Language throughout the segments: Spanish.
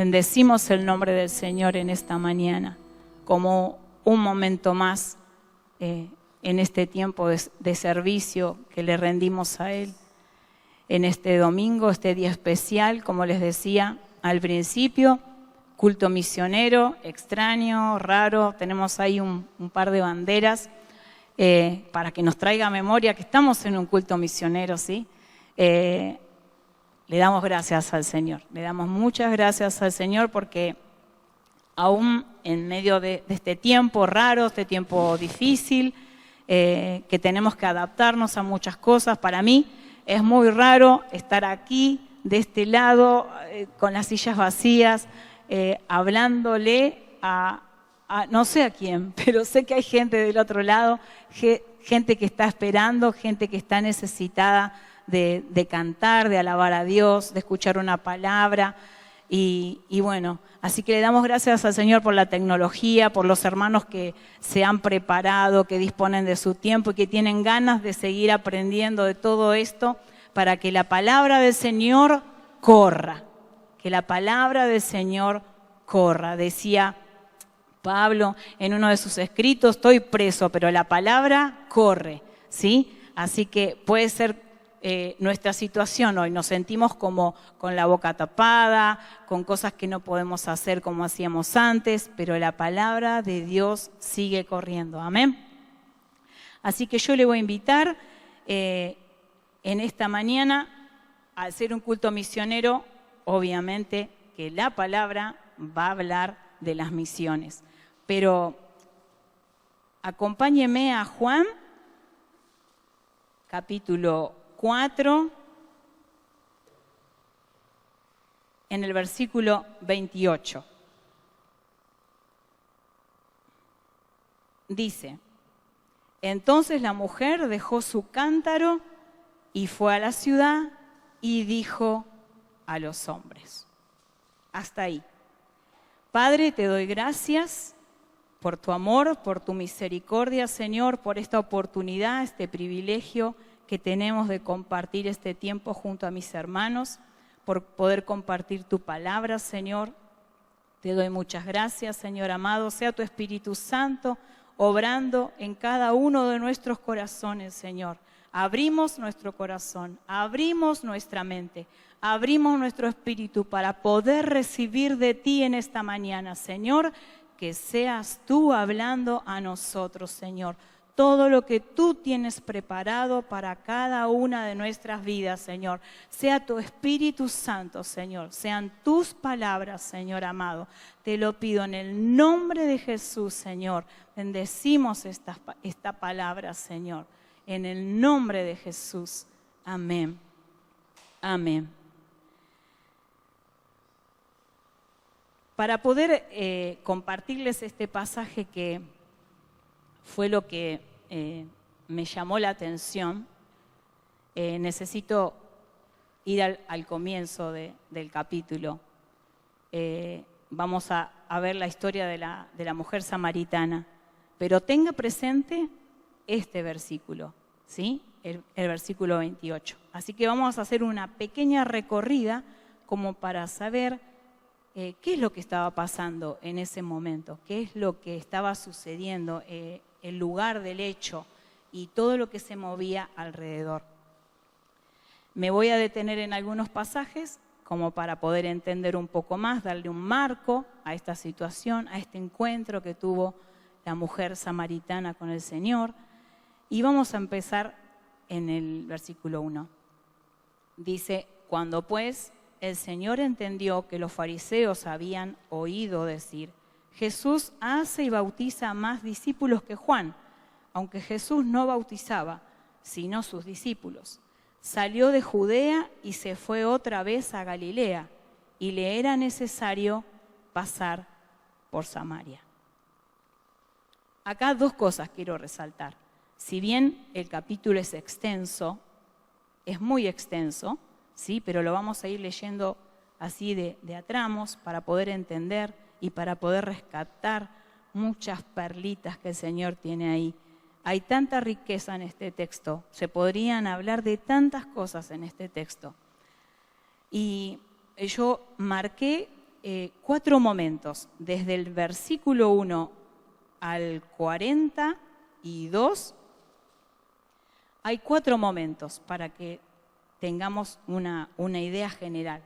bendecimos el nombre del Señor en esta mañana, como un momento más en este tiempo de servicio que le rendimos a Él. En este domingo, este día especial, como les decía al principio, culto misionero, extraño, raro, tenemos ahí un par de banderas para que nos traiga memoria que estamos en un culto misionero, ¿sí? Le damos gracias al Señor, le damos muchas gracias al Señor porque aún en medio de este tiempo raro, este tiempo difícil, que tenemos que adaptarnos a muchas cosas, para mí es muy raro estar aquí, de este lado, con las sillas vacías, hablándole a no sé a quién, pero sé que hay gente del otro lado, gente que está esperando, gente que está necesitada de cantar, de alabar a Dios, de escuchar una palabra. Y bueno, así que le damos gracias al Señor por la tecnología, por los hermanos que se han preparado, que disponen de su tiempo y que tienen ganas de seguir aprendiendo de todo esto para que la palabra del Señor corra, que la palabra del Señor corra. Decía Pablo en uno de sus escritos, estoy preso, pero la palabra corre, ¿sí? Así que puede ser nuestra situación hoy, nos sentimos como con la boca tapada, con cosas que no podemos hacer como hacíamos antes, pero la palabra de Dios sigue corriendo, amén. Así que yo le voy a invitar en esta mañana, al ser un culto misionero, obviamente que la palabra va a hablar de las misiones, pero acompáñeme a Juan, capítulo 4, en el versículo 28. Dice, entonces la mujer dejó su cántaro y fue a la ciudad y dijo a los hombres. Hasta ahí. Padre, te doy gracias por tu amor, por tu misericordia, Señor, por esta oportunidad, este privilegio que tenemos de compartir este tiempo junto a mis hermanos, por poder compartir tu palabra, Señor. Te doy muchas gracias, Señor amado. Sea tu Espíritu Santo obrando en cada uno de nuestros corazones, Señor. Abrimos nuestro corazón, abrimos nuestra mente, abrimos nuestro espíritu para poder recibir de ti en esta mañana, Señor, que seas tú hablando a nosotros, Señor. Todo lo que tú tienes preparado para cada una de nuestras vidas, Señor. Sea tu Espíritu Santo, Señor. Sean tus palabras, Señor amado. Te lo pido en el nombre de Jesús, Señor. Bendecimos esta palabra, Señor. En el nombre de Jesús. Amén. Amén. Para poder compartirles este pasaje que fue lo que me llamó la atención, necesito ir al comienzo del capítulo. Vamos a ver la historia de la mujer samaritana, pero tenga presente este versículo, ¿sí? El versículo 28. Así que vamos a hacer una pequeña recorrida como para saber qué es lo que estaba pasando en ese momento, qué es lo que estaba sucediendo, el lugar del hecho y todo lo que se movía alrededor. Me voy a detener en algunos pasajes como para poder entender un poco más, darle un marco a esta situación, a este encuentro que tuvo la mujer samaritana con el Señor. Y vamos a empezar en el versículo 1. Dice, cuando pues el Señor entendió que los fariseos habían oído decir, Jesús hace y bautiza más discípulos que Juan, aunque Jesús no bautizaba, sino sus discípulos. Salió de Judea y se fue otra vez a Galilea, y le era necesario pasar por Samaria. Acá dos cosas quiero resaltar. Si bien el capítulo es extenso, es muy extenso, ¿sí? Pero lo vamos a ir leyendo así de a tramos para poder entender y para poder rescatar muchas perlitas que el Señor tiene ahí. Hay tanta riqueza en este texto, se podrían hablar de tantas cosas en este texto. Y yo marqué 4 momentos, desde el versículo 1 al 42, hay 4 momentos para que tengamos una idea general.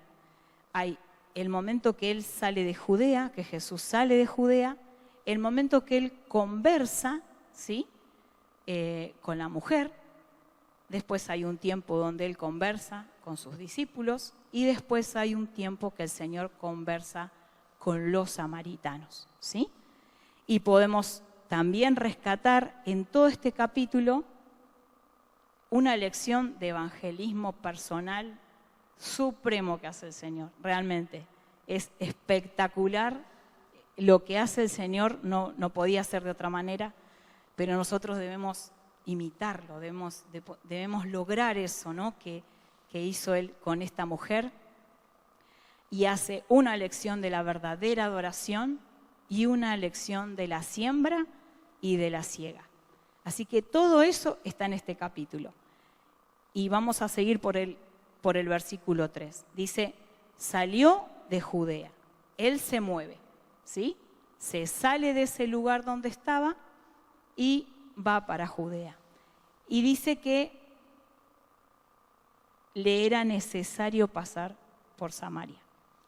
Hay el momento que él sale de Judea, que Jesús sale de Judea, el momento que él conversa, ¿sí?, con la mujer. Después hay un tiempo donde él conversa con sus discípulos y después hay un tiempo que el Señor conversa con los samaritanos, ¿sí? Y podemos también rescatar en todo este capítulo una lección de evangelismo personal supremo que hace el Señor. Realmente es espectacular lo que hace el Señor, no podía ser de otra manera, pero nosotros debemos imitarlo, debemos lograr eso, ¿no?, que hizo él con esta mujer, y hace una lección de la verdadera adoración y una lección de la siembra y de la siega. Así que todo eso está en este capítulo. Y vamos a seguir por el versículo 3. Dice, salió de Judea. Él se mueve, ¿sí? Se sale de ese lugar donde estaba y va para Judea. Y dice que le era necesario pasar por Samaria.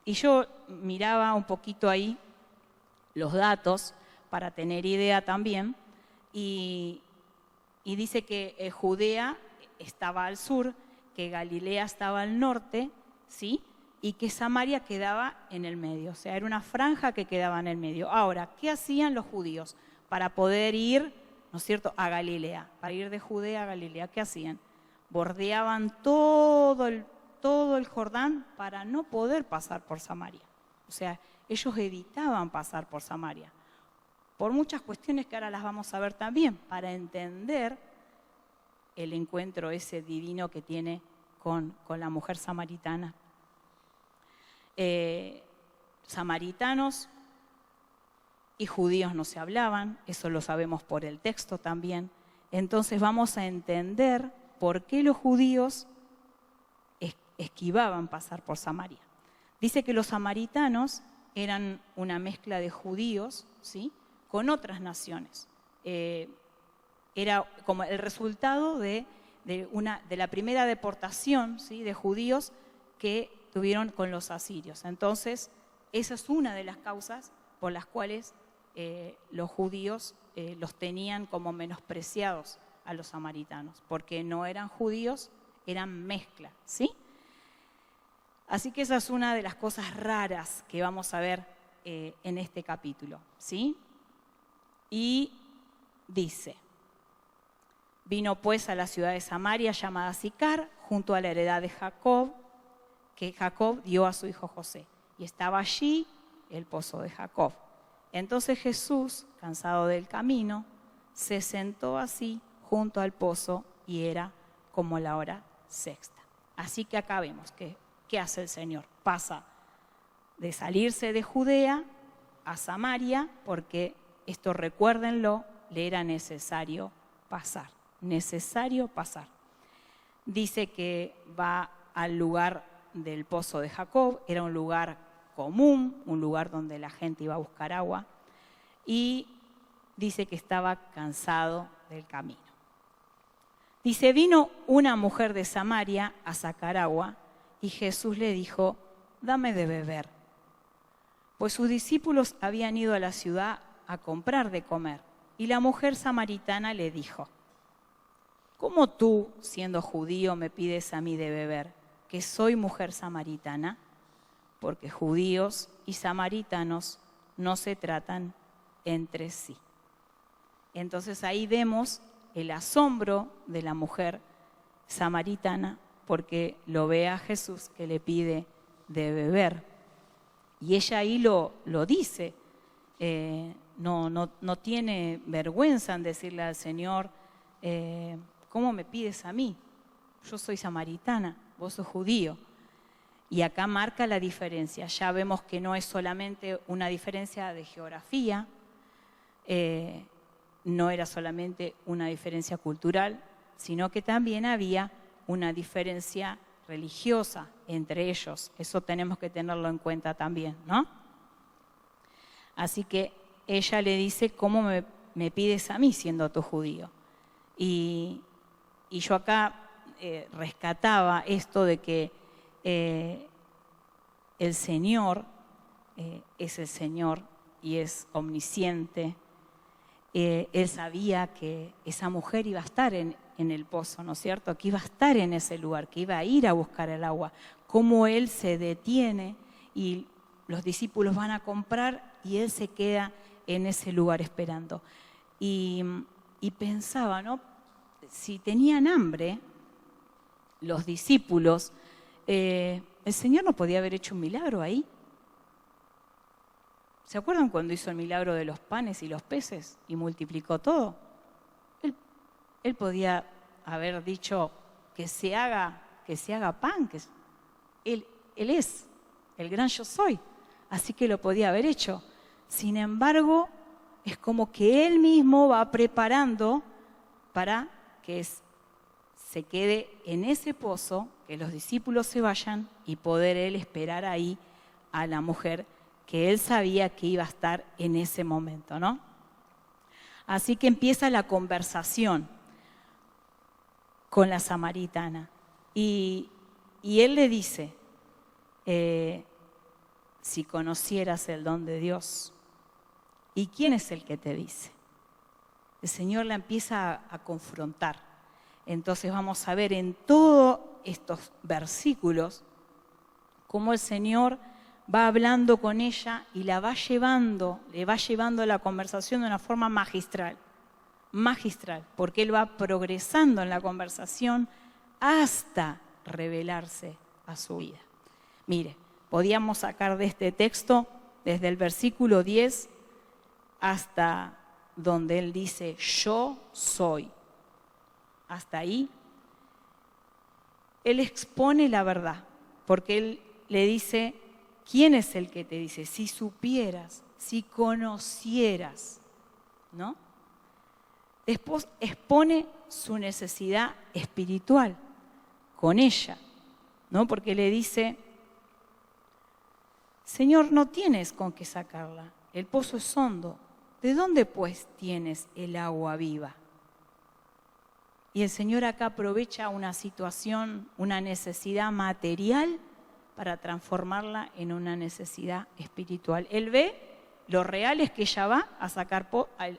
Y yo miraba un poquito ahí los datos para tener idea también, y dice que Judea estaba al sur, que Galilea estaba al norte, ¿sí?, y que Samaria quedaba en el medio, o sea, era una franja que quedaba en el medio. Ahora, ¿qué hacían los judíos para poder ir, ¿no es cierto?, a Galilea? Para ir de Judea a Galilea, ¿qué hacían? Bordeaban todo el Jordán para no poder pasar por Samaria. O sea, ellos evitaban pasar por Samaria, por muchas cuestiones que ahora las vamos a ver también, para entender el encuentro ese divino que tiene con la mujer samaritana. Samaritanos y judíos no se hablaban, eso lo sabemos por el texto también. Entonces vamos a entender por qué los judíos esquivaban pasar por Samaria. Dice que los samaritanos eran una mezcla de judíos, ¿sí?, con otras naciones. Era como el resultado de la primera deportación, ¿sí?, de judíos que tuvieron con los asirios. Entonces, esa es una de las causas por las cuales los judíos los tenían como menospreciados a los samaritanos, porque no eran judíos, eran mezcla, ¿sí? Así que esa es una de las cosas raras que vamos a ver en este capítulo, ¿sí? Y dice, vino pues a la ciudad de Samaria llamada Sicar, junto a la heredad de Jacob, que Jacob dio a su hijo José. Y estaba allí el pozo de Jacob. Entonces Jesús, cansado del camino, se sentó así junto al pozo y era como la hora sexta. Así que acá vemos que ¿qué hace el Señor? Pasa de salirse de Judea a Samaria, porque esto, recuérdenlo, le era necesario pasar. Necesario pasar. Dice que va al lugar del pozo de Jacob, era un lugar común, un lugar donde la gente iba a buscar agua, y dice que estaba cansado del camino. Dice, vino una mujer de Samaria a sacar agua, y Jesús le dijo, dame de beber. Pues sus discípulos habían ido a la ciudad a comprar de comer. Y la mujer samaritana le dijo, ¿cómo tú, siendo judío, me pides a mí de beber, que soy mujer samaritana? Porque judíos y samaritanos no se tratan entre sí. Entonces ahí vemos el asombro de la mujer samaritana, porque lo ve a Jesús que le pide de beber. Y ella ahí lo dice, no tiene vergüenza en decirle al Señor, ¿cómo me pides a mí? Yo soy samaritana, vos sos judío. Y acá marca la diferencia. Ya vemos que no es solamente una diferencia de geografía, no era solamente una diferencia cultural, sino que también había una diferencia religiosa entre ellos. Eso tenemos que tenerlo en cuenta también, ¿no? Así que ella le dice, ¿cómo me pides a mí siendo tú judío? Y yo acá rescataba esto de que el Señor es el Señor y es omnisciente. Él sabía que esa mujer iba a estar en el pozo, ¿no es cierto? Que iba a estar en ese lugar, que iba a ir a buscar el agua. Cómo Él se detiene y los discípulos van a comprar y Él se queda en ese lugar esperando. Y pensaba, ¿no? Si tenían hambre, los discípulos, el Señor no podía haber hecho un milagro ahí. ¿Se acuerdan cuando hizo el milagro de los panes y los peces y multiplicó todo? Él podía haber dicho que se haga pan, que él es el gran yo soy, así que lo podía haber hecho. Sin embargo, es como que Él mismo va preparando para que se quede en ese pozo, que los discípulos se vayan y poder Él esperar ahí a la mujer que Él sabía que iba a estar en ese momento, ¿no? Así que empieza la conversación con la samaritana. Y Él le dice, si conocieras el don de Dios, ¿y quién es el que te dice? El Señor la empieza a confrontar. Entonces vamos a ver en todos estos versículos cómo el Señor va hablando con ella y le va llevando la conversación de una forma magistral, porque Él va progresando en la conversación hasta revelarse a su vida. Mire, podíamos sacar de este texto, desde el versículo 10 hasta donde Él dice, yo soy. Hasta ahí, Él expone la verdad, porque Él le dice, ¿quién es el que te dice? Si supieras, si conocieras, ¿no? Después expone su necesidad espiritual con ella, ¿no? Porque le dice, Señor, no tienes con qué sacarla, el pozo es hondo, ¿de dónde pues tienes el agua viva? Y el Señor acá aprovecha una situación, una necesidad material para transformarla en una necesidad espiritual. Él ve lo real es que ella va a sacar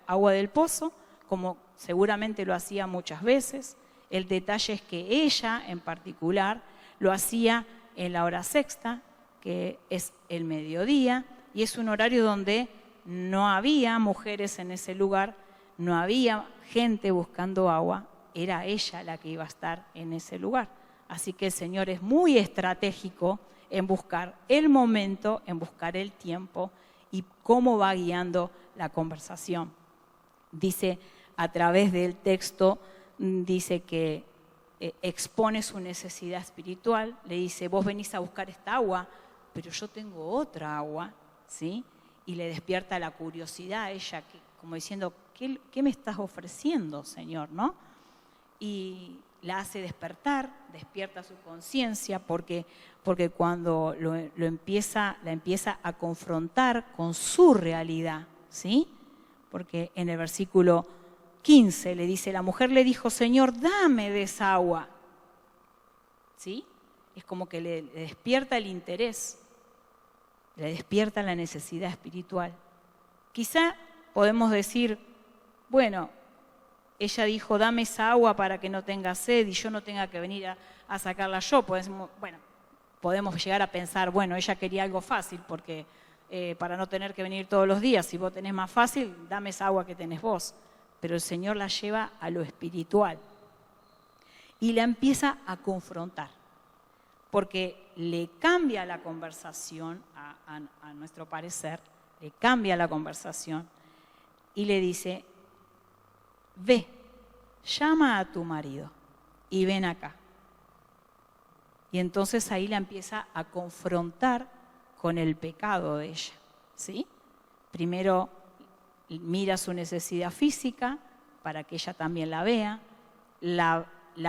agua del pozo, como seguramente lo hacía muchas veces. El detalle es que ella en particular lo hacía en la hora sexta, que es el mediodía, y es un horario donde no había mujeres en ese lugar, no había gente buscando agua, era ella la que iba a estar en ese lugar. Así que el Señor es muy estratégico en buscar el momento, en buscar el tiempo y cómo va guiando la conversación. Dice, a través del texto, dice que expone su necesidad espiritual, le dice, vos venís a buscar esta agua, pero yo tengo otra agua, ¿sí? Y le despierta la curiosidad a ella, como diciendo, ¿qué me estás ofreciendo, Señor? ¿No? Y la hace despertar, despierta su conciencia, porque cuando la empieza a confrontar con su realidad, ¿sí? Porque en el versículo 15 le dice, la mujer le dijo, Señor, dame de esa agua, ¿sí? Es como que le despierta el interés, le despierta la necesidad espiritual. Quizá podemos decir, bueno, ella dijo, dame esa agua para que no tenga sed y yo no tenga que venir a sacarla yo. Podemos llegar a pensar, bueno, ella quería algo fácil porque para no tener que venir todos los días, si vos tenés más fácil, dame esa agua que tenés vos. Pero el Señor la lleva a lo espiritual y la empieza a confrontar, porque le cambia la conversación, a nuestro parecer, le cambia la conversación y le dice, ve, llama a tu marido y ven acá. Y entonces ahí la empieza a confrontar con el pecado de ella, ¿sí? Primero mira su necesidad física para que ella también la vea, la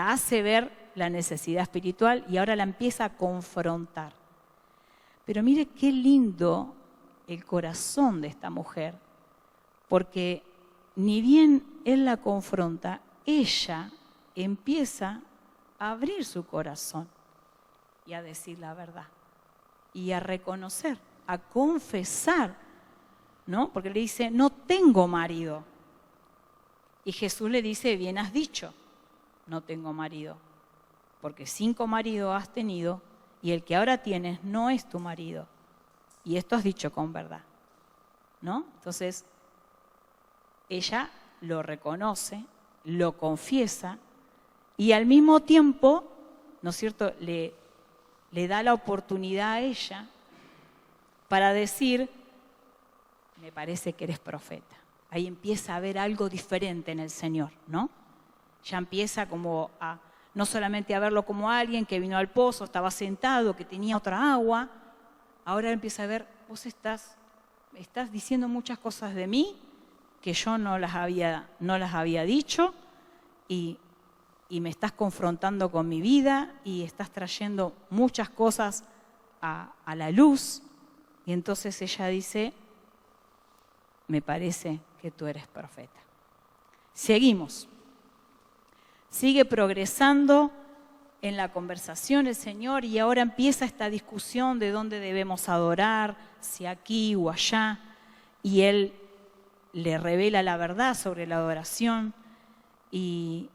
hace ver la necesidad espiritual y ahora la empieza a confrontar. Pero mire qué lindo el corazón de esta mujer, porque ni bien él la confronta, ella empieza a abrir su corazón y a decir la verdad y a reconocer, a confesar, ¿no? Porque le dice, no tengo marido. Y Jesús le dice, bien has dicho, no tengo marido, porque 5 maridos has tenido y el que ahora tienes no es tu marido. Y esto has dicho con verdad, ¿no? Entonces, ella lo reconoce, lo confiesa y al mismo tiempo, ¿no es cierto?, le da la oportunidad a ella para decir, me parece que eres profeta. Ahí empieza a haber algo diferente en el Señor, ¿no? Ya empieza como a, no solamente a verlo como alguien que vino al pozo, estaba sentado, que tenía otra agua, ahora empieza a ver, vos estás diciendo muchas cosas de mí que yo no las había dicho y me estás confrontando con mi vida y estás trayendo muchas cosas a la luz. Y entonces ella dice, me parece que tú eres profeta. Seguimos. Sigue progresando en la conversación el Señor y ahora empieza esta discusión de dónde debemos adorar, si aquí o allá, y Él le revela la verdad sobre la adoración y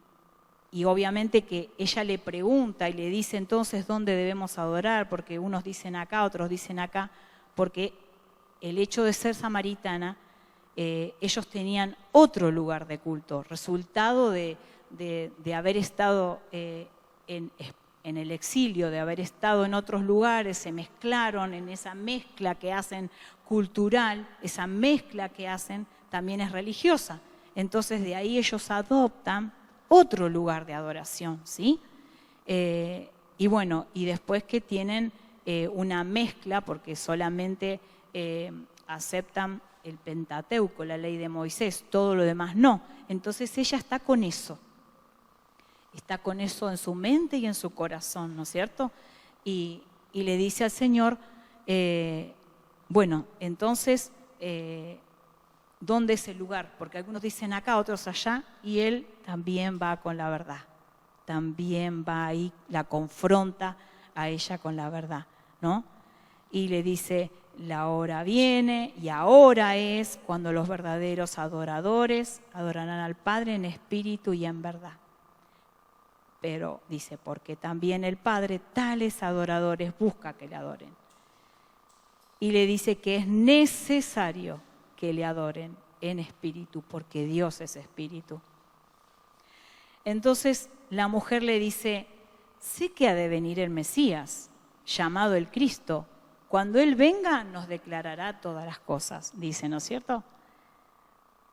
obviamente que ella le pregunta y le dice entonces dónde debemos adorar, porque unos dicen acá, otros dicen acá, porque el hecho de ser samaritana, ellos tenían otro lugar de culto, resultado de haber estado en el exilio, de haber estado en otros lugares, se mezclaron en esa mezcla que hacen cultural, esa mezcla que hacen también es religiosa. Entonces de ahí ellos adoptan otro lugar de adoración, ¿sí? Y bueno, y después que tienen una mezcla, porque solamente aceptan el Pentateuco, la ley de Moisés, todo lo demás no. Entonces ella está con eso en su mente y en su corazón, ¿no es cierto? Y le dice al Señor, bueno, entonces, ¿dónde es el lugar? Porque algunos dicen acá, otros allá, y Él también va con la verdad. También va ahí, la confronta a ella con la verdad, ¿no? Y le dice, la hora viene y ahora es cuando los verdaderos adoradores adorarán al Padre en espíritu y en verdad. Pero dice, porque también el Padre tales adoradores busca que le adoren. Y le dice que es necesario que le adoren en espíritu, porque Dios es espíritu. Entonces la mujer le dice, sé que ha de venir el Mesías, llamado el Cristo. Cuando Él venga nos declarará todas las cosas, dice, ¿no es cierto?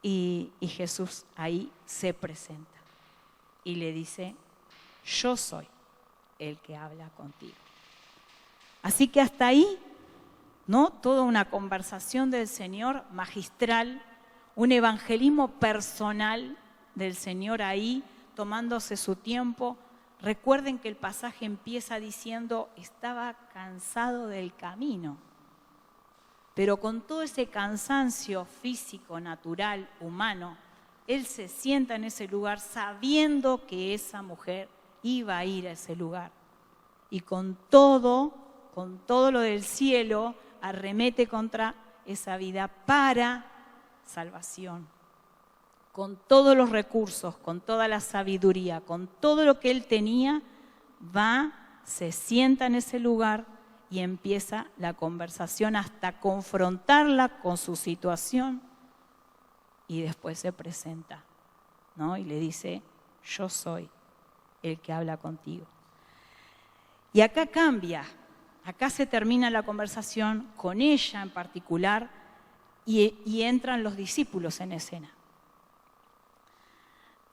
Y Jesús ahí se presenta y le dice, yo soy el que habla contigo. Así que hasta ahí, ¿no? Toda una conversación del Señor magistral, un evangelismo personal del Señor ahí, tomándose su tiempo. Recuerden que el pasaje empieza diciendo, estaba cansado del camino. Pero con todo ese cansancio físico, natural, humano, Él se sienta en ese lugar sabiendo que esa mujer iba a ir a ese lugar. Y con todo lo del cielo, arremete contra esa vida para salvación. Con todos los recursos, con toda la sabiduría, con todo lo que él tenía, se sienta en ese lugar y empieza la conversación hasta confrontarla con su situación y después se presenta, ¿no? Y le dice, yo soy el que habla contigo. Y acá cambia, acá se termina la conversación con ella en particular y entran los discípulos en escena.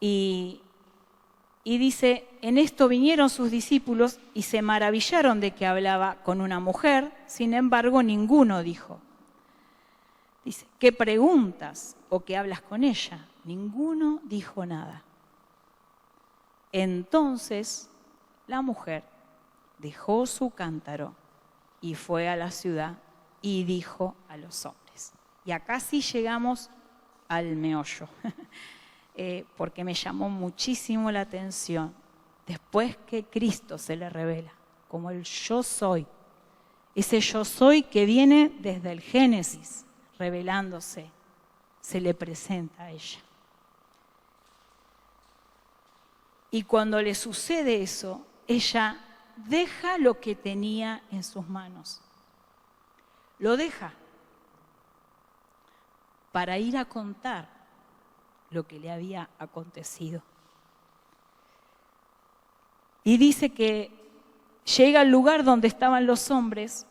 Y dice, en esto vinieron sus discípulos y se maravillaron de que hablaba con una mujer, sin embargo ninguno dijo. Dice, ¿qué preguntas o qué hablas con ella? Ninguno dijo nada. Entonces la mujer dejó su cántaro y fue a la ciudad y dijo a los hombres. Y acá sí llegamos al meollo, porque me llamó muchísimo la atención. Después que Cristo se le revela como el yo soy, ese yo soy que viene desde el Génesis, revelándose, se le presenta a ella. Y cuando le sucede eso, ella deja lo que tenía en sus manos. Lo deja para ir a contar lo que le había acontecido. Y dice que llega al lugar donde estaban los hombres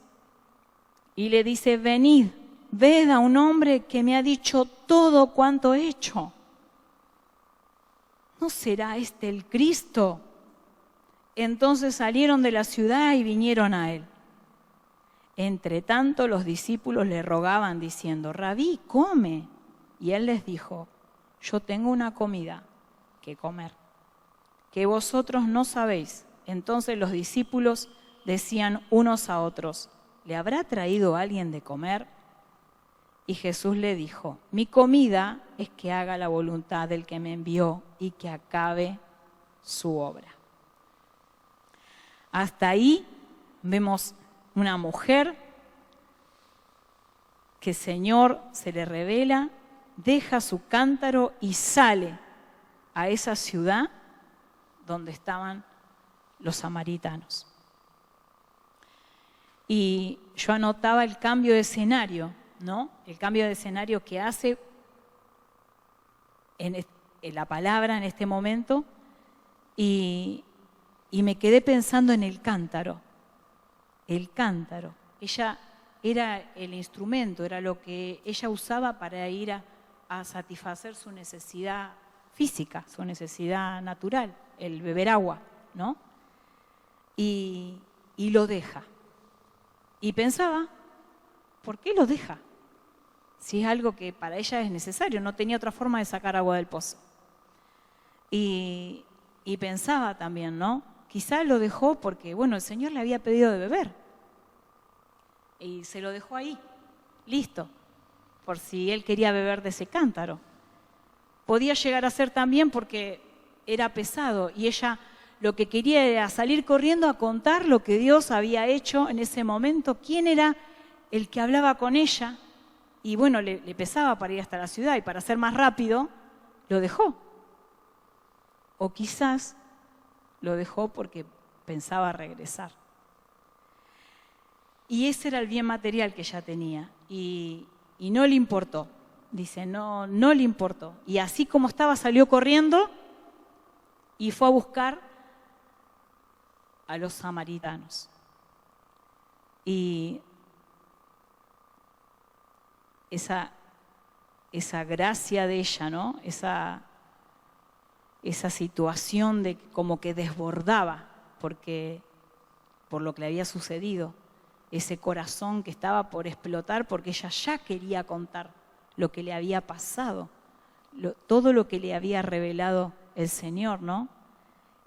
y le dice: venid, ved a un hombre que me ha dicho todo cuanto he hecho. ¿No será este el Cristo? Entonces salieron de la ciudad y vinieron a él. Entre tanto los discípulos le rogaban diciendo: Rabí, come. Y él les dijo: yo tengo una comida que comer, que vosotros no sabéis. Entonces los discípulos decían unos a otros: ¿le habrá traído alguien de comer? Y Jesús le dijo: mi comida es que haga la voluntad del que me envió y que acabe su obra. Hasta ahí vemos una mujer que el Señor se le revela, deja su cántaro y sale a esa ciudad donde estaban los samaritanos. Y yo anotaba el cambio de escenario, ¿no? El cambio de escenario que hace en la palabra en este momento, y me quedé pensando en el cántaro. El cántaro. Ella era el instrumento, era lo que ella usaba para ir a satisfacer su necesidad física, su necesidad natural, el beber agua, ¿no? Y lo deja. Y pensaba, ¿por qué lo deja? Si es algo que para ella es necesario, no tenía otra forma de sacar agua del pozo. Y pensaba también, ¿no? Quizá lo dejó porque, bueno, el Señor le había pedido de beber. Y se lo dejó ahí, listo, por si él quería beber de ese cántaro. Podía llegar a ser también porque era pesado y ella lo que quería era salir corriendo a contar lo que Dios había hecho en ese momento, quién era el que hablaba con ella. Y bueno, le pesaba para ir hasta la ciudad y para ser más rápido, lo dejó. O quizás lo dejó porque pensaba regresar. Y ese era el bien material que ella tenía. Y no le importó. Dice, no le importó. Y así como estaba, salió corriendo y fue a buscar a los samaritanos. Y esa gracia de ella, ¿no? Esa situación de como que desbordaba por lo que le había sucedido, ese corazón que estaba por explotar porque ella ya quería contar lo que le había pasado, todo lo que le había revelado el Señor, ¿no?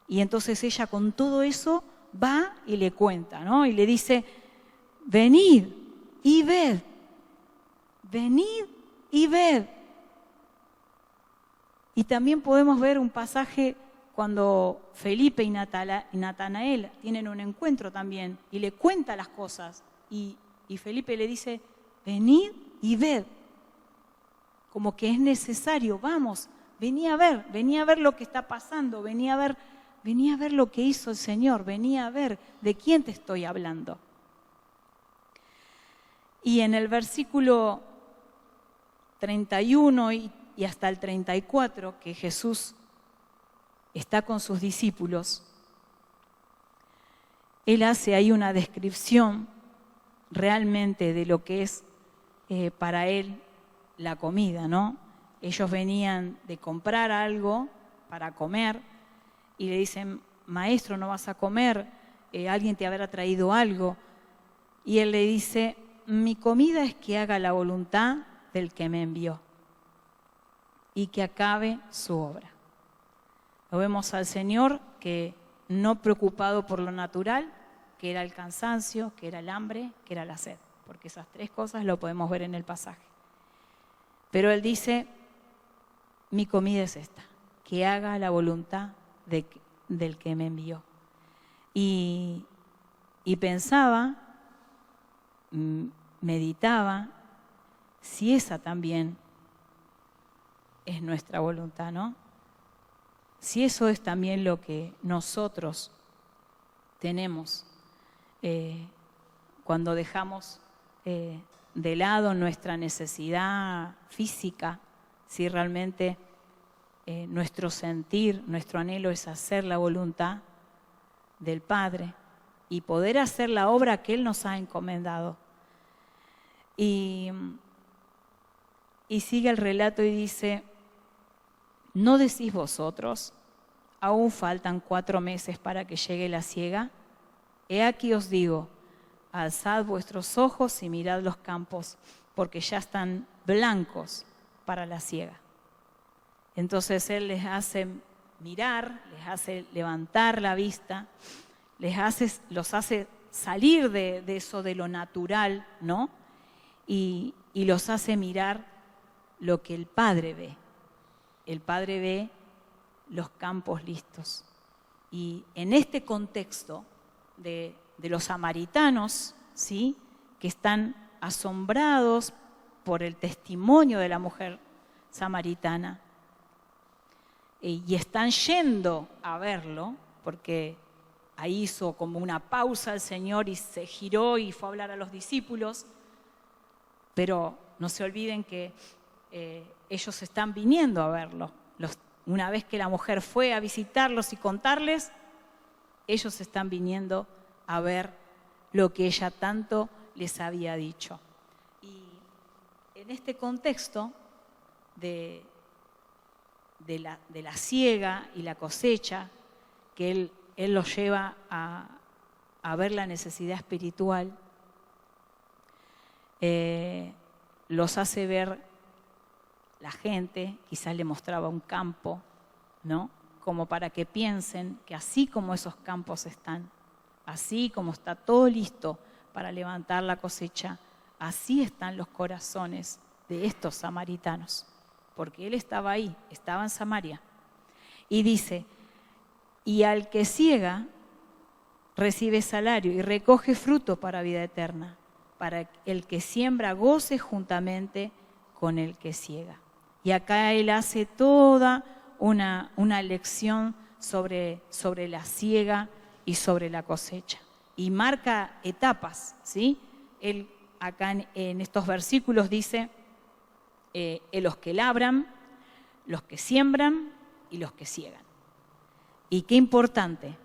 Y entonces ella con todo eso va y le cuenta, ¿no? Y le dice, venid y ved. Venid y ved. Y también podemos ver un pasaje cuando Felipe y Natanael tienen un encuentro también y le cuenta las cosas. Y Felipe le dice, venid y ved. Como que es necesario, vamos, vení a ver lo que está pasando, vení a ver lo que hizo el Señor, vení a ver de quién te estoy hablando. Y en el versículo 31 y hasta el 34, que Jesús está con sus discípulos, Él hace ahí una descripción realmente de lo que es para Él la comida, ¿no? Ellos venían de comprar algo para comer y le dicen, maestro, no vas a comer, alguien te habrá traído algo. Y Él le dice, mi comida es que haga la voluntad del que me envió y que acabe su obra. Lo vemos al Señor que no preocupado por lo natural, que era el cansancio, que era el hambre, que era la sed. porque esas 3 cosas lo podemos ver en el pasaje. Pero Él dice, mi comida es esta, que haga la voluntad del que me envió. Y pensaba, meditaba, si esa también es nuestra voluntad, ¿no? Si eso es también lo que nosotros tenemos cuando dejamos de lado nuestra necesidad física, si realmente nuestro sentir, nuestro anhelo es hacer la voluntad del Padre y poder hacer la obra que Él nos ha encomendado. Y sigue el relato y dice, ¿no decís vosotros, aún faltan 4 meses para que llegue la siega? He aquí os digo, alzad vuestros ojos y mirad los campos, porque ya están blancos para la siega. Entonces Él les hace mirar, les hace levantar la vista, los hace salir de eso de lo natural, ¿no? Y los hace mirar lo que el Padre ve. El Padre ve los campos listos. Y en este contexto de los samaritanos, ¿sí?, que están asombrados por el testimonio de la mujer samaritana y están yendo a verlo, porque ahí hizo como una pausa el Señor y se giró y fue a hablar a los discípulos, pero no se olviden que ellos están viniendo a verlo. Una vez que la mujer fue a visitarlos y contarles, ellos están viniendo a ver lo que ella tanto les había dicho. Y en este contexto de la siega y la cosecha, que Él los lleva a ver la necesidad espiritual, los hace ver la gente, quizás le mostraba un campo, ¿no?, como para que piensen que así como esos campos están, así como está todo listo para levantar la cosecha, así están los corazones de estos samaritanos, porque Él estaba ahí, estaba en Samaria. Y dice, y al que siega recibe salario y recoge fruto para vida eterna, para el que siembra goce juntamente con el que siega. Y acá Él hace toda una lección sobre la siega y sobre la cosecha. Y marca etapas, ¿sí? Él acá en estos versículos dice, los que labran, los que siembran y los que siegan. Y qué importantes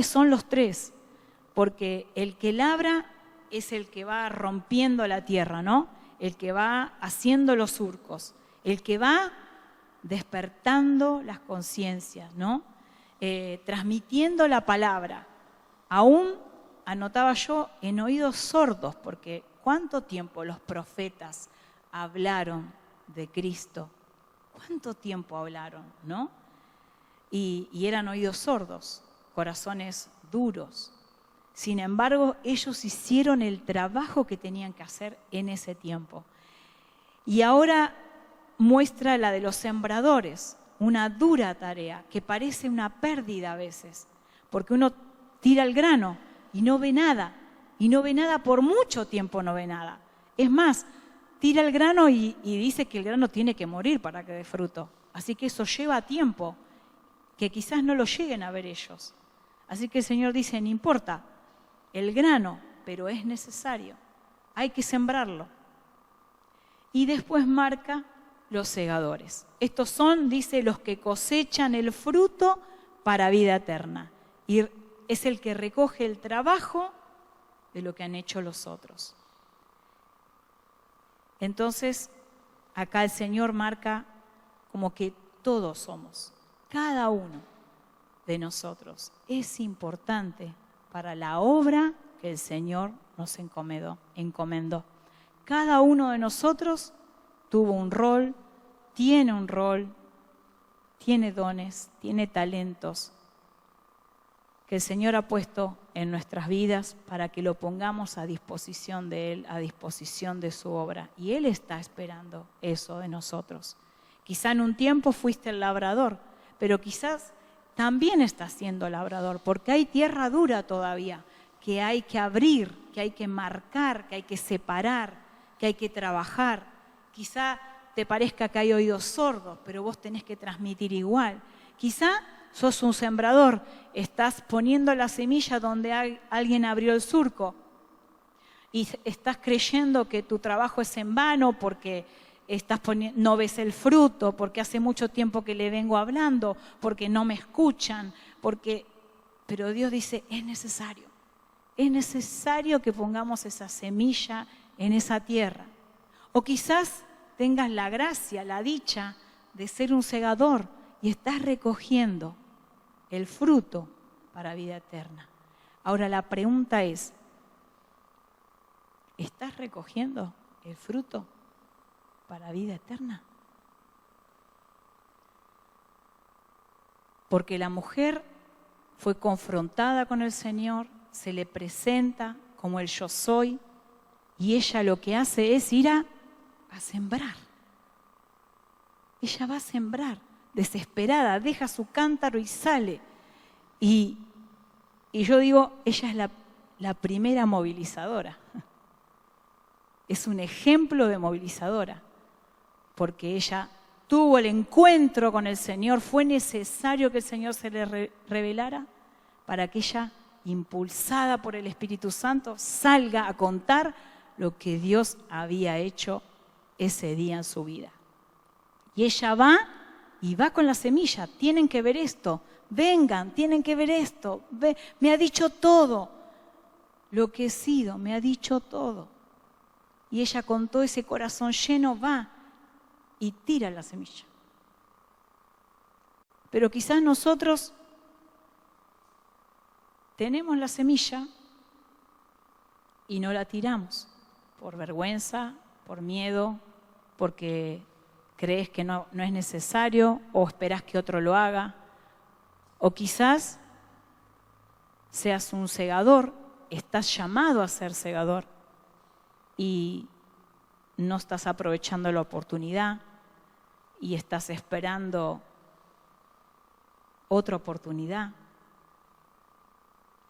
son los 3, porque el que labra es el que va rompiendo la tierra, ¿no? El que va haciendo los surcos, el que va despertando las conciencias, ¿no? Transmitiendo la palabra. Aún, anotaba yo, en oídos sordos, porque ¿cuánto tiempo los profetas hablaron de Cristo? ¿Cuánto tiempo hablaron, no? Y eran oídos sordos, corazones duros. Sin embargo, ellos hicieron el trabajo que tenían que hacer en ese tiempo. Y ahora muestra la de los sembradores, una dura tarea que parece una pérdida a veces, porque uno tira el grano y no ve nada, por mucho tiempo no ve nada. Es más, tira el grano y dice que el grano tiene que morir para que dé fruto. Así que eso lleva tiempo, que quizás no lo lleguen a ver ellos. Así que el Señor dice, no importa el grano, pero es necesario, hay que sembrarlo. Y después marca los segadores. Estos son, dice, los que cosechan el fruto para vida eterna. Y es el que recoge el trabajo de lo que han hecho los otros. Entonces, acá el Señor marca como que todos somos, cada uno de nosotros es importante para la obra que el Señor nos encomendó. Cada uno de nosotros tuvo un rol, tiene dones, tiene talentos que el Señor ha puesto en nuestras vidas para que lo pongamos a disposición de Él, a disposición de su obra. Y Él está esperando eso de nosotros. Quizá en un tiempo fuiste el labrador, pero quizás también estás siendo labrador, porque hay tierra dura todavía, que hay que abrir, que hay que marcar, que hay que separar, que hay que trabajar. Quizá te parezca que hay oídos sordos, pero vos tenés que transmitir igual. Quizá sos un sembrador, estás poniendo la semilla donde alguien abrió el surco y estás creyendo que tu trabajo es en vano porque no ves el fruto, porque hace mucho tiempo que le vengo hablando, porque no me escuchan, pero Dios dice, es necesario que pongamos esa semilla en esa tierra. O quizás tengas la gracia, la dicha de ser un segador y estás recogiendo el fruto para vida eterna. Ahora la pregunta es, ¿estás recogiendo el fruto para vida eterna? Porque la mujer fue confrontada con el Señor, se le presenta como el yo soy, y ella lo que hace es ir a sembrar. Ella va a sembrar, desesperada, deja su cántaro y sale. Y yo digo, ella es la primera movilizadora. Es un ejemplo de movilizadora, porque ella tuvo el encuentro con el Señor, fue necesario que el Señor se le revelara para que ella, impulsada por el Espíritu Santo, salga a contar lo que Dios había hecho ese día en su vida. Y ella va con la semilla, tienen que ver esto, vengan, tienen que ver esto, me ha dicho todo, lo que he sido, me ha dicho todo. Y ella con todo ese corazón lleno va y tira la semilla. Pero quizás nosotros tenemos la semilla y no la tiramos por vergüenza, por miedo, porque crees que no es necesario o esperás que otro lo haga. O quizás seas un segador, estás llamado a ser segador y no estás aprovechando la oportunidad y estás esperando otra oportunidad,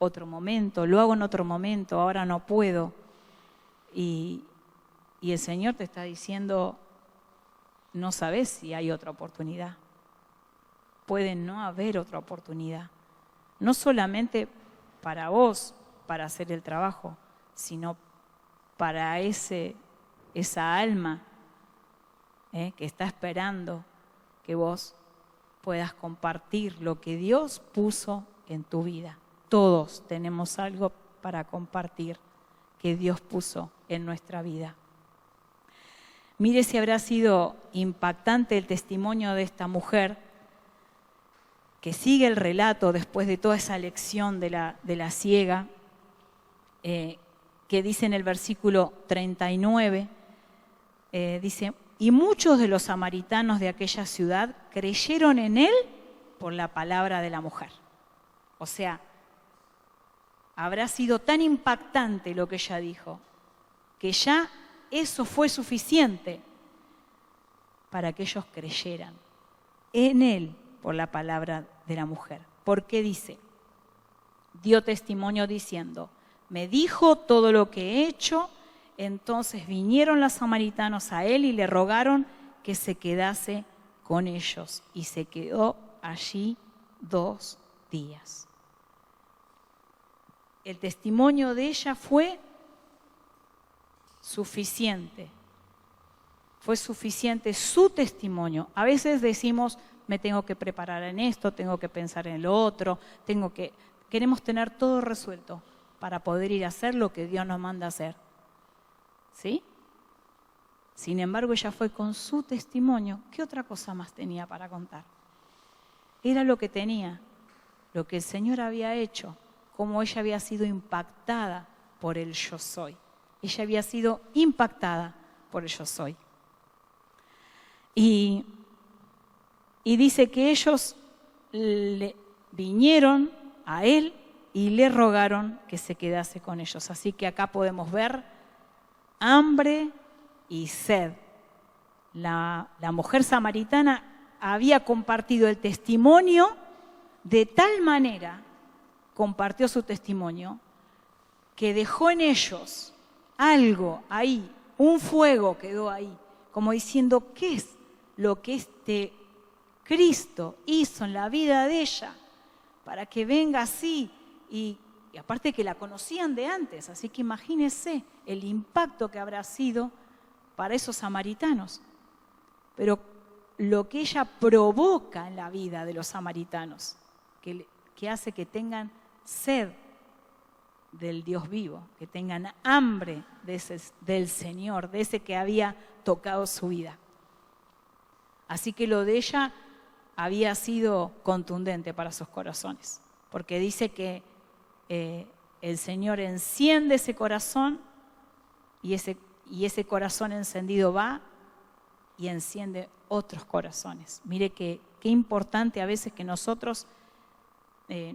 otro momento, lo hago en otro momento, ahora no puedo. Y el Señor te está diciendo, no sabes si hay otra oportunidad. Puede no haber otra oportunidad. No solamente para vos, para hacer el trabajo, sino para esa alma que está esperando que vos puedas compartir lo que Dios puso en tu vida. Todos tenemos algo para compartir que Dios puso en nuestra vida. Mire si habrá sido impactante el testimonio de esta mujer que sigue el relato después de toda esa lección de la ciega, que dice en el versículo 39, dice, y muchos de los samaritanos de aquella ciudad creyeron en él por la palabra de la mujer. O sea, habrá sido tan impactante lo que ella dijo, que ya eso fue suficiente para que ellos creyeran en él por la palabra de la mujer. Porque dice, dio testimonio diciendo, me dijo todo lo que he hecho. Entonces vinieron los samaritanos a él y le rogaron que se quedase con ellos. Y se quedó allí 2 días. El testimonio de ella fue suficiente. Fue suficiente su testimonio. A veces decimos, me tengo que preparar en esto, tengo que pensar en lo otro, queremos tener todo resuelto para poder ir a hacer lo que Dios nos manda hacer. ¿Sí? Sin embargo, ella fue con su testimonio. ¿Qué otra cosa más tenía para contar? Era lo que tenía, lo que el Señor había hecho, cómo ella había sido impactada por el yo soy. Ella había sido impactada por el yo soy. Y dice que ellos le vinieron a él y le rogaron que se quedase con ellos. Así que acá podemos ver hambre y sed. La mujer samaritana había compartido el testimonio, de tal manera compartió su testimonio, que dejó en ellos algo ahí, un fuego quedó ahí, como diciendo, ¿qué es lo que este Cristo hizo en la vida de ella para que venga así? Y aparte que la conocían de antes, así que imagínense el impacto que habrá sido para esos samaritanos. Pero lo que ella provoca en la vida de los samaritanos, que hace que tengan sed del Dios vivo, que tengan hambre del Señor, de ese que había tocado su vida. Así que lo de ella había sido contundente para sus corazones, porque dice que el Señor enciende ese corazón y ese corazón encendido va y enciende otros corazones. Mire qué importante a veces que nosotros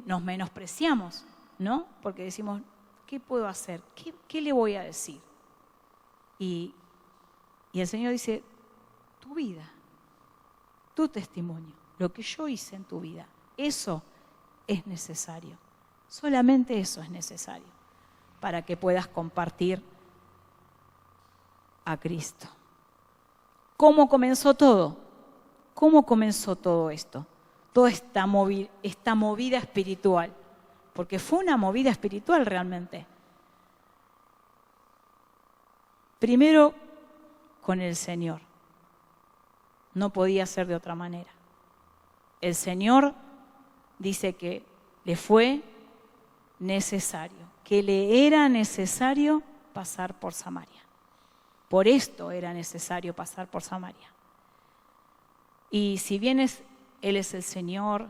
nos menospreciamos, ¿no? Porque decimos, ¿qué puedo hacer? ¿Qué le voy a decir? Y el Señor dice, tu vida, tu testimonio, lo que yo hice en tu vida, eso es necesario. Solamente eso es necesario para que puedas compartir a Cristo. ¿Cómo comenzó todo? ¿Cómo comenzó todo esto? Toda esta movida espiritual. Porque fue una movida espiritual realmente. Primero, con el Señor. No podía ser de otra manera. El Señor dice que le fue necesario, que le era necesario pasar por Samaria. Por esto era necesario pasar por Samaria. Y si bien Él es el Señor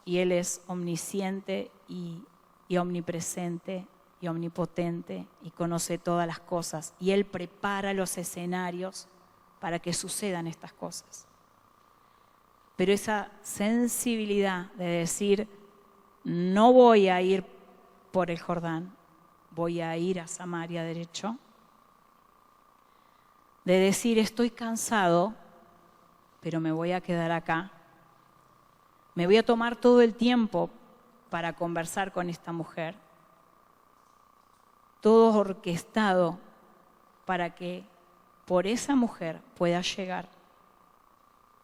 y Él es omnisciente y omnipresente y omnipotente y conoce todas las cosas, y Él prepara los escenarios para que sucedan estas cosas. Pero esa sensibilidad de decir, no voy a ir por el Jordán, voy a ir a Samaria derecho, de decir, estoy cansado, pero me voy a quedar acá, me voy a tomar todo el tiempo para conversar con esta mujer, todo orquestado para que por esa mujer pueda llegar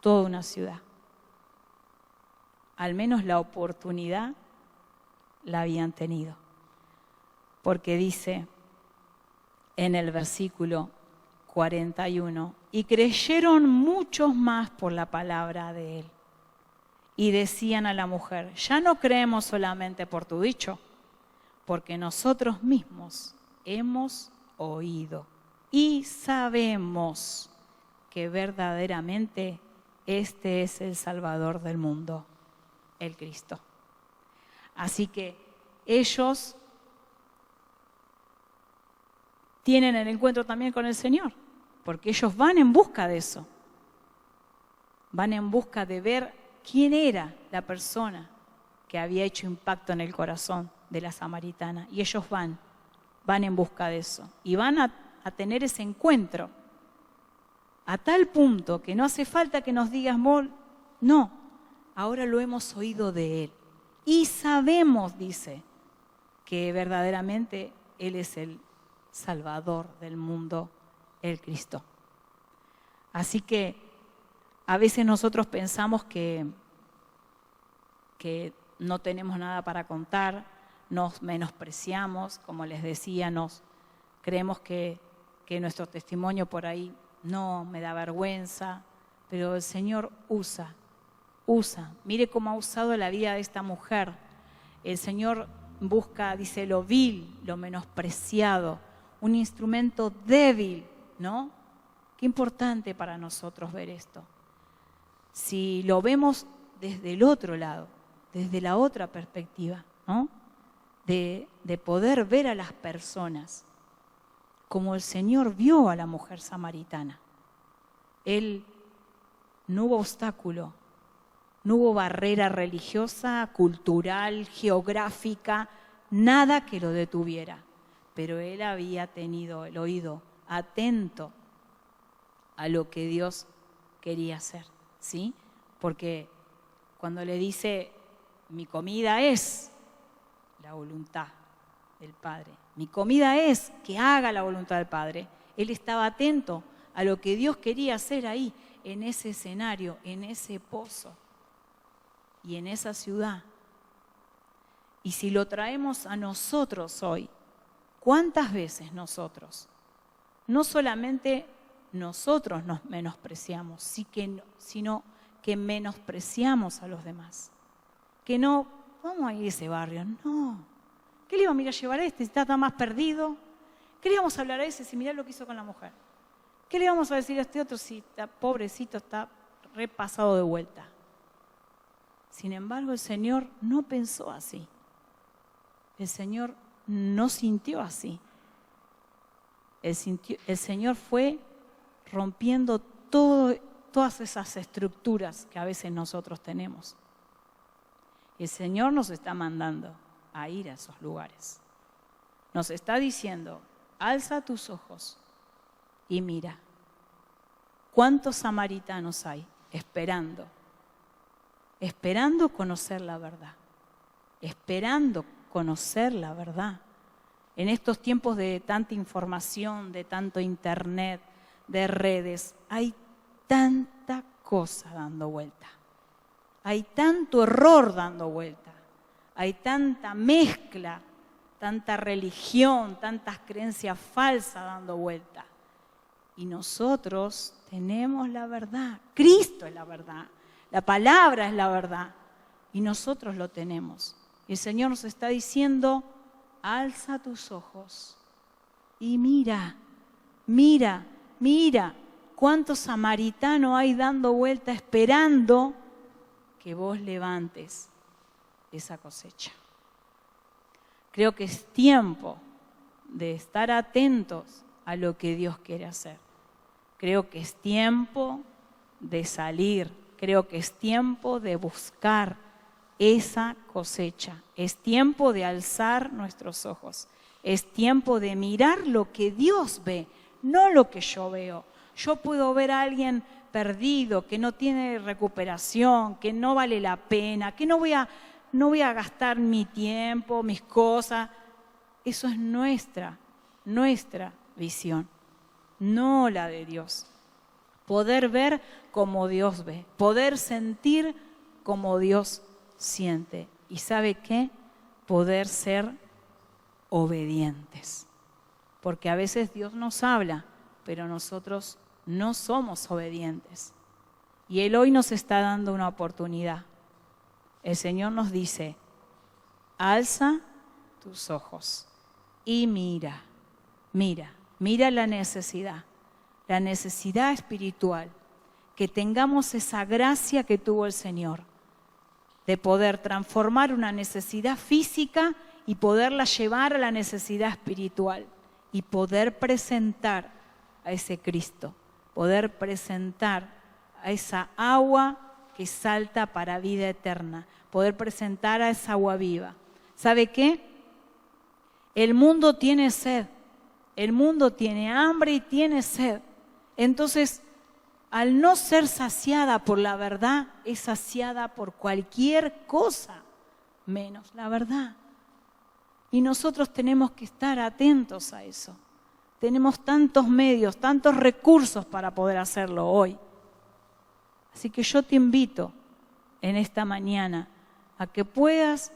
toda una ciudad. Al menos la oportunidad la habían tenido, porque dice en el versículo 41, y creyeron muchos más por la palabra de Él. Y decían a la mujer, ya no creemos solamente por tu dicho, porque nosotros mismos hemos oído y sabemos que verdaderamente este es el Salvador del mundo, el Cristo. Así que ellos tienen el encuentro también con el Señor, porque ellos van en busca de eso. Van en busca de ver quién era la persona que había hecho impacto en el corazón de la samaritana. Y ellos van en busca de eso. Y van a tener ese encuentro a tal punto que no hace falta que nos digas, no, ahora lo hemos oído de Él. Y sabemos, dice, que verdaderamente Él es el Salvador del mundo, el Cristo. Así que a veces nosotros pensamos que no tenemos nada para contar, nos menospreciamos, como les decía, creemos que nuestro testimonio por ahí no me da vergüenza, pero el Señor usa. Mire cómo ha usado la vida de esta mujer. El Señor busca, dice, lo vil, lo menospreciado, un instrumento débil, ¿no? Qué importante para nosotros ver esto. Si lo vemos desde el otro lado, desde la otra perspectiva, ¿no? De poder ver a las personas como el Señor vio a la mujer samaritana. No hubo obstáculo, no hubo barrera religiosa, cultural, geográfica, nada que lo detuviera. Pero él había tenido el oído atento a lo que Dios quería hacer, ¿sí? Porque cuando le dice, mi comida es la voluntad del Padre, mi comida es que haga la voluntad del Padre, él estaba atento a lo que Dios quería hacer ahí, en ese escenario, en ese pozo y en esa ciudad. Y si lo traemos a nosotros hoy, ¿cuántas veces nosotros, no solamente nosotros nos menospreciamos, sino que menospreciamos a los demás? Que no, vamos a ir a ese barrio, no. ¿Qué le íbamos a ir a llevar a este si está tan más perdido? ¿Qué le íbamos a hablar a ese si mirá lo que hizo con la mujer? ¿Qué le vamos a decir a este otro si está pobrecito, está repasado de vuelta? Sin embargo, el Señor no pensó así. El Señor no sintió así. El Señor fue rompiendo todas esas estructuras que a veces nosotros tenemos. El Señor nos está mandando a ir a esos lugares. Nos está diciendo, alza tus ojos y mira. ¿Cuántos samaritanos hay esperando conocer la verdad? Esperando conocer la verdad. En estos tiempos de tanta información, de tanto internet, de redes, hay tanta cosa dando vuelta. Hay tanto error dando vuelta. Hay tanta mezcla, tanta religión, tantas creencias falsas dando vuelta. Y nosotros tenemos la verdad. Cristo es la verdad. La palabra es la verdad. Y nosotros lo tenemos. Y el Señor nos está diciendo, alza tus ojos y mira, mira, mira cuántos samaritanos hay dando vuelta esperando que vos levantes esa cosecha. Creo que es tiempo de estar atentos a lo que Dios quiere hacer. Creo que es tiempo de salir, creo que es tiempo de buscar esa cosecha. Es tiempo de alzar nuestros ojos. Es tiempo de mirar lo que Dios ve, no lo que yo veo. Yo puedo ver a alguien perdido, que no tiene recuperación, que no vale la pena, que no voy a gastar mi tiempo, mis cosas. Eso es nuestra visión, no la de Dios. Poder ver como Dios ve, poder sentir como Dios siente. ¿Y sabe qué? Poder ser obedientes. Porque a veces Dios nos habla, pero nosotros no somos obedientes. Y Él hoy nos está dando una oportunidad. El Señor nos dice, alza tus ojos y mira la necesidad espiritual, que tengamos esa gracia que tuvo el Señor, de poder transformar una necesidad física y poderla llevar a la necesidad espiritual y poder presentar a ese Cristo, poder presentar a esa agua que salta para vida eterna, poder presentar a esa agua viva. ¿Sabe qué? El mundo tiene sed, el mundo tiene hambre y tiene sed. Entonces, al no ser saciada por la verdad, es saciada por cualquier cosa, menos la verdad. Y nosotros tenemos que estar atentos a eso. Tenemos tantos medios, tantos recursos para poder hacerlo hoy. Así que yo te invito en esta mañana a que puedas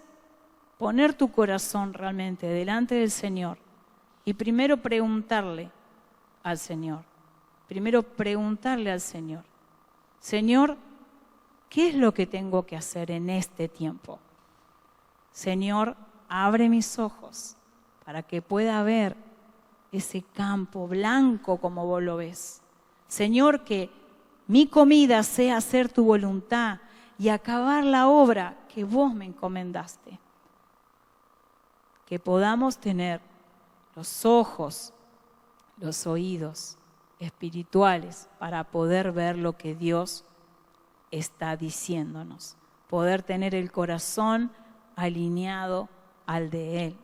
poner tu corazón realmente delante del Señor y primero preguntarle al Señor. Señor, ¿qué es lo que tengo que hacer en este tiempo? Señor, abre mis ojos para que pueda ver ese campo blanco como vos lo ves. Señor, que mi comida sea hacer tu voluntad y acabar la obra que vos me encomendaste. Que podamos tener los ojos, los oídos espirituales para poder ver lo que Dios está diciéndonos. Poder tener el corazón alineado al de Él.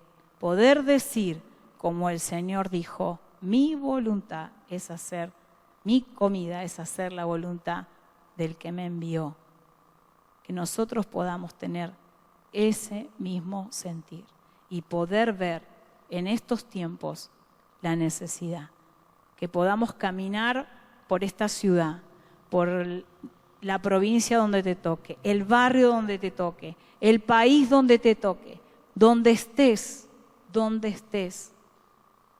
poder decir, como el Señor dijo, mi voluntad es hacer, mi comida es hacer la voluntad del que me envió. Que nosotros podamos tener ese mismo sentir y poder ver en estos tiempos la necesidad. Que podamos caminar por esta ciudad, por la provincia donde te toque, el barrio donde te toque, el país donde te toque, donde estés,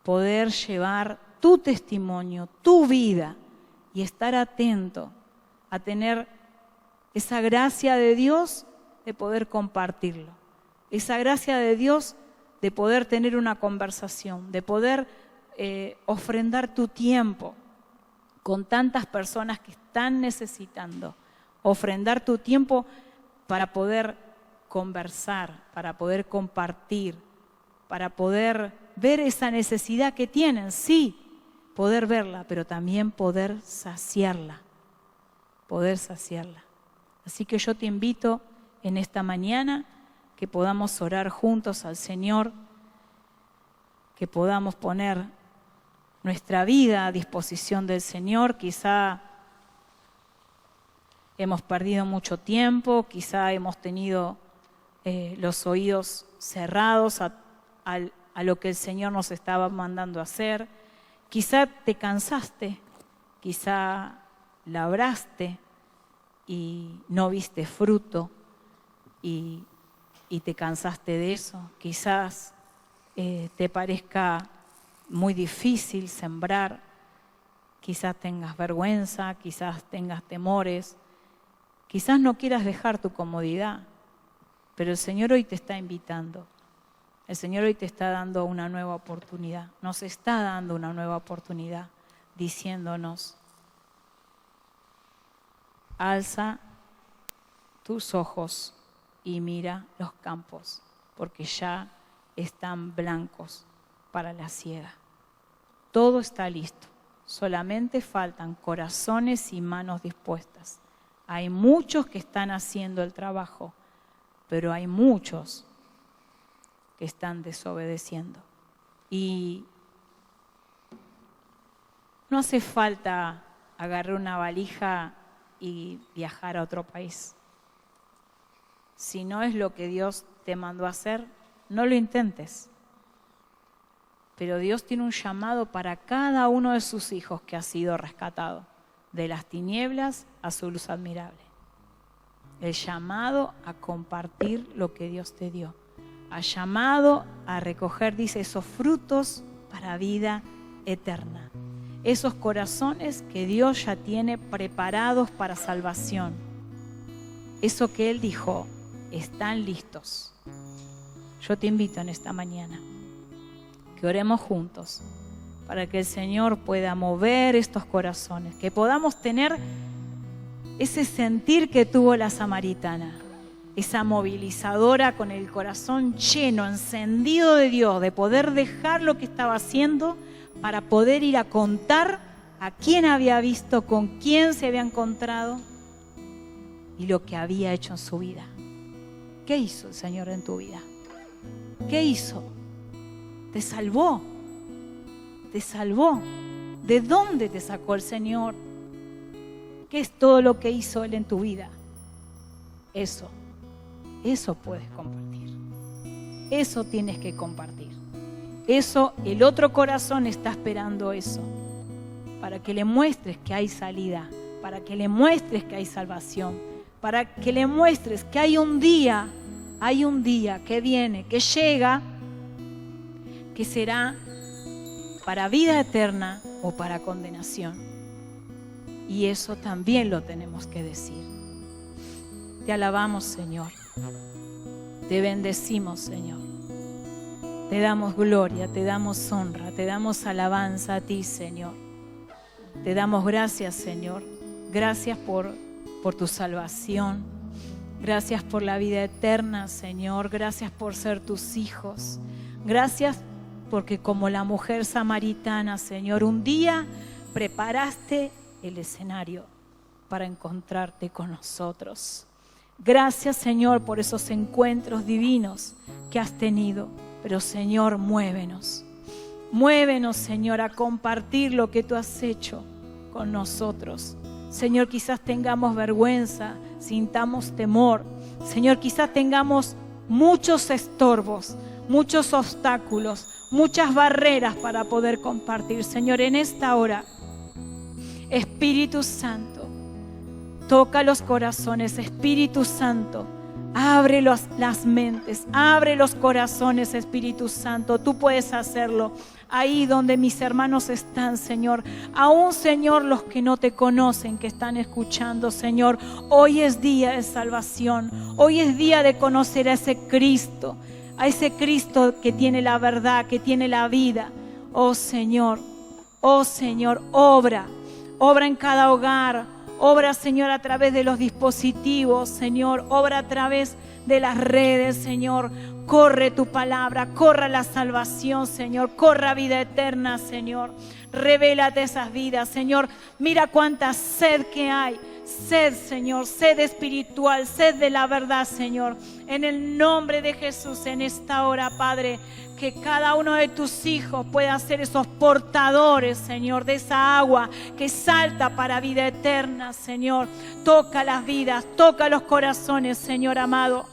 poder llevar tu testimonio, tu vida y estar atento a tener esa gracia de Dios de poder compartirlo, esa gracia de Dios de poder tener una conversación, de poder ofrendar tu tiempo con tantas personas que están necesitando, ofrendar tu tiempo para poder conversar, para poder compartir, para poder ver esa necesidad que tienen, sí, poder verla, pero también poder saciarla. Así que yo te invito en esta mañana que podamos orar juntos al Señor, que podamos poner nuestra vida a disposición del Señor. Quizá hemos perdido mucho tiempo, quizá hemos tenido los oídos cerrados a lo que el Señor nos estaba mandando a hacer. Quizá te cansaste, quizá labraste y no viste fruto y te cansaste de eso. Quizás te parezca muy difícil sembrar, quizás tengas vergüenza, quizás tengas temores, quizás no quieras dejar tu comodidad, pero el Señor hoy te está invitando. El Señor hoy te está dando una nueva oportunidad, nos está dando una nueva oportunidad, diciéndonos: alza tus ojos y mira los campos, porque ya están blancos para la siega. Todo está listo, solamente faltan corazones y manos dispuestas. Hay muchos que están haciendo el trabajo, pero hay muchos que están desobedeciendo. Y no hace falta agarrar una valija y viajar a otro país. Si no es lo que Dios te mandó a hacer, no lo intentes. Pero Dios tiene un llamado para cada uno de sus hijos que ha sido rescatado de las tinieblas a su luz admirable. El llamado a compartir lo que Dios te dio. Ha llamado a recoger, dice, esos frutos para vida eterna. Esos corazones que Dios ya tiene preparados para salvación. Eso que Él dijo, están listos. Yo te invito en esta mañana que oremos juntos para que el Señor pueda mover estos corazones, que podamos tener ese sentir que tuvo la samaritana, esa movilizadora con el corazón lleno, encendido de Dios, de poder dejar lo que estaba haciendo para poder ir a contar a quién había visto, con quién se había encontrado y lo que había hecho en su vida. ¿Qué hizo el Señor en tu vida? ¿Qué hizo? Te salvó. Te salvó. ¿De dónde te sacó el Señor? ¿Qué es todo lo que hizo Él en tu vida? Eso puedes compartir. Eso tienes que compartir. Eso, el otro corazón está esperando eso. Para que le muestres que hay salida. Para que le muestres que hay salvación. Para que le muestres que hay un día que viene, que llega, que será para vida eterna o para condenación. Y eso también lo tenemos que decir. Te alabamos, Señor. Te bendecimos, Señor. Te damos gloria, te damos honra, te damos alabanza a ti, Señor. Te damos gracias, Señor. Gracias por tu salvación. Gracias por la vida eterna, Señor. Gracias por ser tus hijos. Gracias porque como la mujer samaritana, Señor, un día preparaste el escenario para encontrarte con nosotros. Gracias, Señor, por esos encuentros divinos que has tenido. Pero Señor, muévenos. Muévenos, Señor, a compartir lo que tú has hecho con nosotros. Señor, quizás tengamos vergüenza, sintamos temor. Señor, quizás tengamos muchos estorbos, muchos obstáculos, muchas barreras para poder compartir. Señor, en esta hora, Espíritu Santo, toca los corazones. Espíritu Santo, abre las mentes, abre los corazones, Espíritu Santo. Tú puedes hacerlo ahí donde mis hermanos están, Señor. Aún, Señor, los que no te conocen, que están escuchando, Señor. Hoy es día de salvación. Hoy es día de conocer a ese Cristo que tiene la verdad, que tiene la vida. Oh Señor, obra en cada hogar. Obra, Señor, a través de los dispositivos, Señor. Obra a través de las redes, Señor. Corre tu palabra, corra la salvación, Señor. Corra vida eterna, Señor. Revélate esas vidas, Señor. Mira cuánta sed que hay. Sed, Señor, sed espiritual, sed de la verdad, Señor. En el nombre de Jesús, en esta hora, Padre, que cada uno de tus hijos pueda ser esos portadores, Señor, de esa agua que salta para vida eterna, Señor. Toca las vidas, toca los corazones, Señor amado.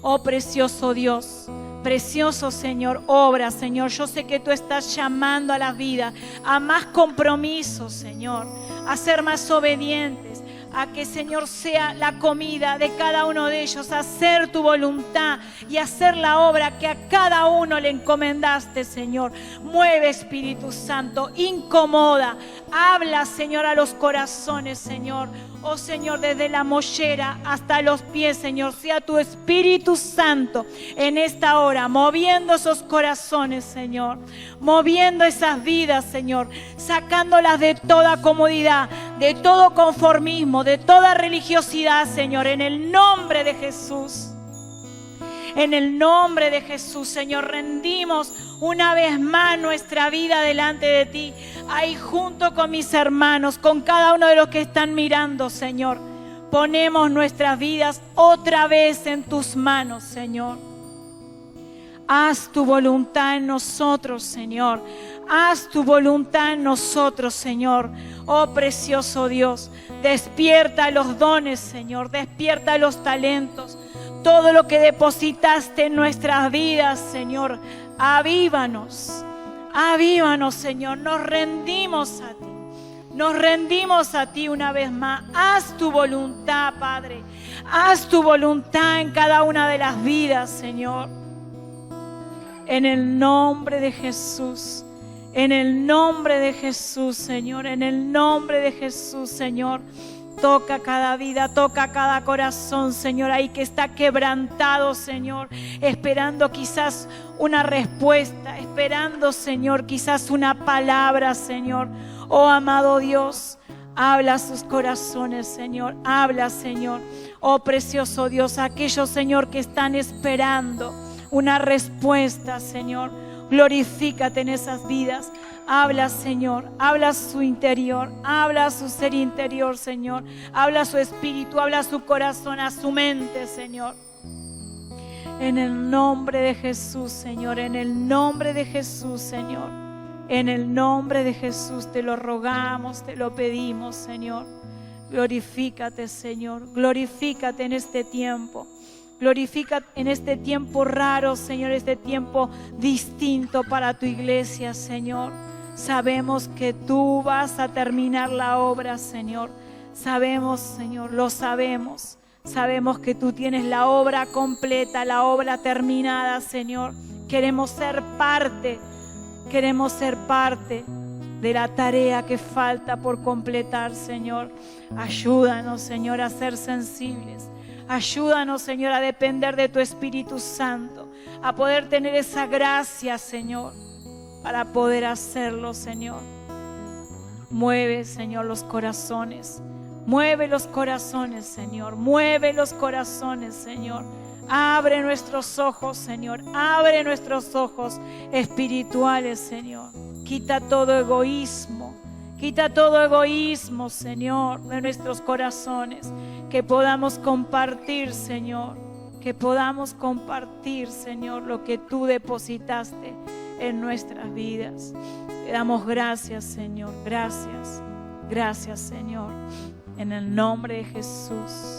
Oh, precioso Dios, precioso Señor, obra, Señor. Yo sé que tú estás llamando a las vidas a más compromiso, Señor, a ser más obedientes, a que, Señor, sea la comida de cada uno de ellos, hacer tu voluntad y hacer la obra que a cada uno le encomendaste, Señor. Mueve, Espíritu Santo, incomoda, habla, Señor, a los corazones, Señor. Oh Señor, desde la mollera hasta los pies, Señor, sea tu Espíritu Santo en esta hora, moviendo esos corazones, Señor, moviendo esas vidas, Señor, sacándolas de toda comodidad, de todo conformismo, de toda religiosidad, Señor, en el nombre de Jesús. En el nombre de Jesús, Señor, rendimos una vez más nuestra vida delante de ti. Ahí junto con mis hermanos, con cada uno de los que están mirando, Señor. Ponemos nuestras vidas otra vez en tus manos, Señor. Haz tu voluntad en nosotros, Señor. Haz tu voluntad en nosotros, Señor. Oh, precioso Dios, despierta los dones, Señor. Despierta los talentos. Todo lo que depositaste en nuestras vidas, Señor, avívanos, avívanos, Señor. Nos rendimos a ti, nos rendimos a ti una vez más. Haz tu voluntad, Padre, haz tu voluntad en cada una de las vidas, Señor. En el nombre de Jesús, en el nombre de Jesús, Señor, en el nombre de Jesús, Señor. Toca cada vida, toca cada corazón, Señor, ahí que está quebrantado, Señor, esperando quizás una respuesta, esperando, Señor, quizás una palabra, Señor. Oh, amado Dios, habla a sus corazones, Señor, habla, Señor. Oh, precioso Dios, aquellos, Señor, que están esperando una respuesta, Señor, glorifícate en esas vidas. Habla, Señor, habla a su interior, habla a su ser interior, Señor. Habla a su espíritu, habla a su corazón, a su mente, Señor. En el nombre de Jesús, Señor, en el nombre de Jesús, Señor. En el nombre de Jesús te lo rogamos, te lo pedimos, Señor. Glorifícate, Señor, glorifícate en este tiempo. Glorifica en este tiempo raro, Señor, este tiempo distinto para tu iglesia, Señor. Sabemos que tú vas a terminar la obra, Señor. Sabemos, Señor, lo sabemos. Sabemos que tú tienes la obra completa, la obra terminada, Señor. Queremos ser parte de la tarea que falta por completar, Señor. Ayúdanos, Señor, a ser sensibles. Ayúdanos, Señor, a depender de tu Espíritu Santo, a poder tener esa gracia, Señor, para poder hacerlo, Señor. Mueve, Señor, los corazones. Mueve los corazones, Señor. Mueve los corazones, Señor. Abre nuestros ojos, Señor. Abre nuestros ojos espirituales, Señor. Quita todo egoísmo. Quita todo egoísmo, Señor, de nuestros corazones. Que podamos compartir, Señor, que podamos compartir, Señor, lo que tú depositaste en nuestras vidas. Te damos gracias, Señor, gracias, gracias, Señor, en el nombre de Jesús.